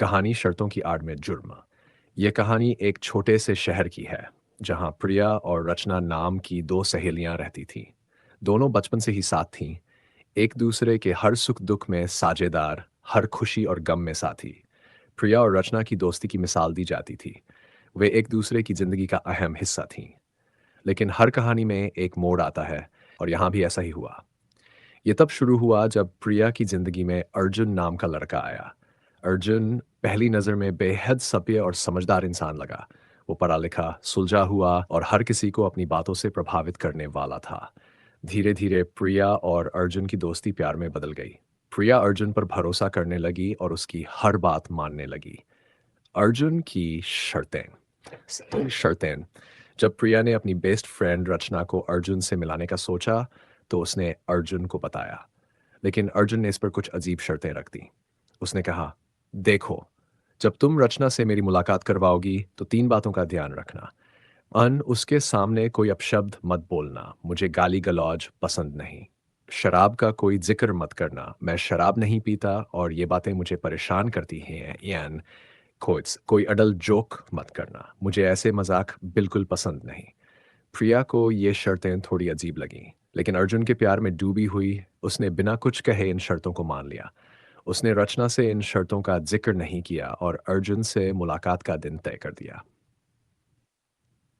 कहानी शर्तों की आड़ में जुर्म। ये कहानी एक छोटे से शहर की है जहाँ प्रिया और रचना नाम की दो सहेलियां रहती थीं। दोनों बचपन से ही साथ थीं, एक दूसरे के हर सुख दुख में साझेदार, हर खुशी और गम में साथी। प्रिया और रचना की दोस्ती की मिसाल दी जाती थी। वे एक दूसरे की जिंदगी का अहम हिस्सा थीं। लेकिन हर कहानी में एक मोड़ आता है, और यहाँ भी ऐसा ही हुआ। ये तब शुरू हुआ जब प्रिया की जिंदगी में अर्जुन नाम का लड़का आया। अर्जुन पहली नज़र में बेहद सभ्य और समझदार इंसान लगा। वो पढ़ा लिखा, सुलझा हुआ और हर किसी को अपनी बातों से प्रभावित करने वाला था। धीरे धीरे प्रिया और अर्जुन की दोस्ती प्यार में बदल गई। प्रिया अर्जुन पर भरोसा करने लगी और उसकी हर बात मानने लगी। अर्जुन की शर्तें शर्तें जब प्रिया ने अपनी बेस्ट फ्रेंड रचना को अर्जुन से मिलाने का सोचा, तो उसने अर्जुन को बताया। लेकिन अर्जुन ने इस पर कुछ अजीब शर्तें रख दी। उसने कहा, देखो, जब तुम रचना से मेरी मुलाकात करवाओगी तो तीन बातों का ध्यान रखना। उसके सामने कोई अपशब्द मत बोलना, मुझे गाली गलौज पसंद नहीं। शराब का कोई जिक्र मत करना, मैं शराब नहीं पीता और ये बातें मुझे परेशान करती हैं। यान कोई अडल्ट जोक मत करना, मुझे ऐसे मजाक बिल्कुल पसंद नहीं। प्रिया को ये शर्तें थोड़ी अजीब लगीं, लेकिन अर्जुन के प्यार में डूबी हुई उसने बिना कुछ कहे इन शर्तों को मान लिया। उसने रचना से इन शर्तों का जिक्र नहीं किया और अर्जुन से मुलाकात का दिन तय कर दिया।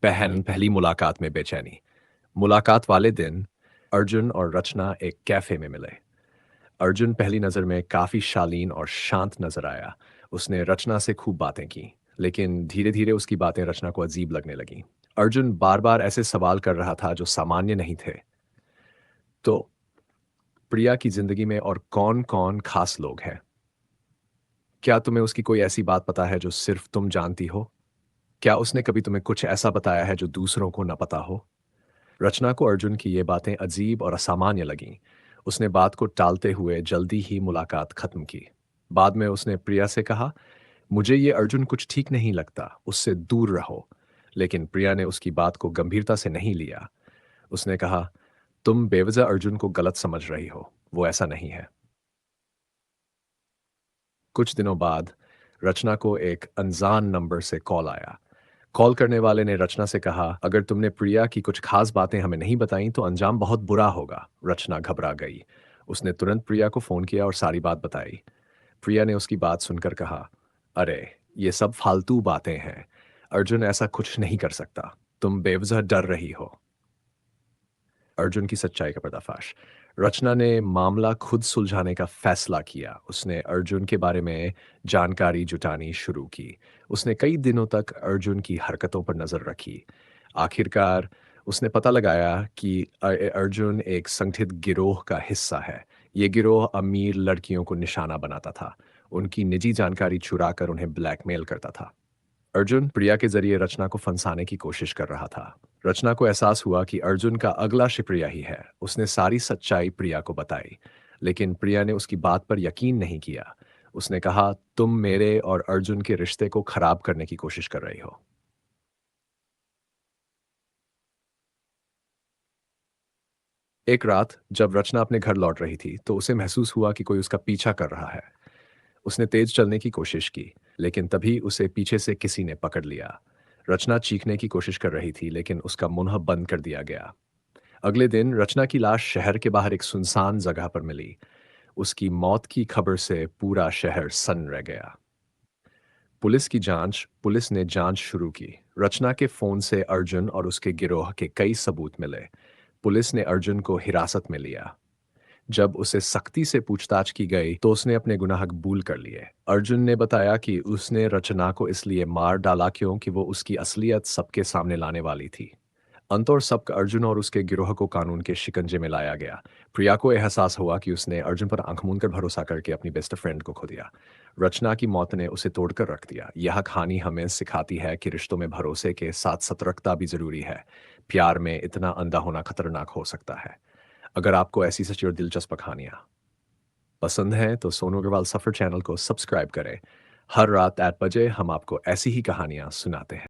पहली मुलाकात में बेचैनी। मुलाकात वाले दिन अर्जुन और रचना एक कैफे में मिले। अर्जुन पहली नज़र में काफ़ी शालीन और शांत नज़र आया। उसने रचना से खूब बातें की, लेकिन धीरे-धीरे उसकी बातें रचना को अजीब लगने लगीं। अर्जुन बार-बार ऐसे सवाल कर रहा था जो सामान्य नहीं थे। तो प्रिया की ज़िंदगी में और कौन-कौन खास लोग हैं? क्या तुम्हें उसकी कोई ऐसी बात पता है जो सिर्फ़ तुम जानती हो? क्या उसने कभी तुम्हें कुछ ऐसा बताया है जो दूसरों को न पता हो? रचना को अर्जुन की ये बातें अजीब और असामान्य लगीं। उसने बात को टालते हुए जल्दी ही मुलाकात खत्म की। बाद में उसने प्रिया से कहा, मुझे ये अर्जुन कुछ ठीक नहीं लगता, उससे दूर रहो। लेकिन प्रिया ने उसकी बात को गंभीरता से नहीं लिया। उसने कहा, तुम बेवजह अर्जुन को गलत समझ रही हो, वो ऐसा नहीं है। कुछ दिनों बाद रचना को एक अनजान नंबर से कॉल आया। कॉल करने वाले ने रचना से कहा, अगर तुमने प्रिया की कुछ खास बातें हमें नहीं बताई तो अंजाम बहुत बुरा होगा। रचना घबरा गई। उसने तुरंत प्रिया को फोन किया और सारी बात बताई। प्रिया ने उसकी बात सुनकर कहा, अरे, ये सब फालतू बातें हैं। अर्जुन ऐसा कुछ नहीं कर सकता। तुम बेवजह डर रही हो। अर्जुन की सच्चाई का पर्दाफाश। रचना ने मामला खुद सुलझाने का फैसला किया। उसने अर्जुन के बारे में जानकारी जुटानी शुरू की। उसने कई दिनों तक अर्जुन की हरकतों पर नज़र रखी। आखिरकार उसने पता लगाया कि अर्जुन एक संगठित गिरोह का हिस्सा है। ये गिरोह अमीर लड़कियों को निशाना बनाता था, उनकी निजी जानकारी चुराकर उन्हें ब्लैकमेल करता था। अर्जुन प्रिया के जरिए रचना को फंसाने की कोशिश कर रहा था। रचना को एहसास हुआ कि अर्जुन का अगला शिप्रिया ही है। उसने सारी सच्चाई प्रिया को बताई, लेकिन प्रिया ने उसकी बात पर यकीन नहीं किया। उसने कहा, तुम मेरे और अर्जुन के रिश्ते को खराब करने की कोशिश कर रही हो। एक रात जब रचना अपने घर लौट रही थी, तो उसे महसूस हुआ कि कोई उसका पीछा कर रहा है। उसने तेज चलने की कोशिश की, लेकिन तभी उसे पीछे से किसी ने पकड़ लिया। रचना चीखने की कोशिश कर रही थी, लेकिन उसका मुंह बंद कर दिया गया। अगले दिन रचना की लाश शहर के बाहर एक सुनसान जगह पर मिली। उसकी मौत की खबर से पूरा शहर सन्न रह गया। पुलिस ने जांच शुरू की। रचना के फोन से अर्जुन और उसके गिरोह के कई सबूत मिले। पुलिस ने अर्जुन को हिरासत में लिया। जब उसे सख्ती से पूछताछ की गई तो उसने अपने गुनाह कबूल कर लिए। अर्जुन ने बताया कि उसने रचना को इसलिए मार डाला क्योंकि वो उसकी असलियत सबके सामने लाने वाली थी। अंत और सब अर्जुन और उसके गिरोह को कानून के शिकंजे में लाया गया। प्रिया को एहसास हुआ कि उसने अर्जुन पर आंख मूंद कर भरोसा करके अपनी बेस्ट फ्रेंड को खो दिया। रचना की मौत ने उसे तोड़कर रख दिया। यह कहानी हमें सिखाती है कि रिश्तों में भरोसे के साथ सतर्कता भी जरूरी है। प्यार में इतना अंधा होना खतरनाक हो सकता है। अगर आपको ऐसी सच्ची और दिलचस्प कहानियाँ पसंद हैं तो सोनू अग्रवाल सफ़र चैनल को सब्सक्राइब करें। हर रात 8 बजे हम आपको ऐसी ही कहानियाँ सुनाते हैं।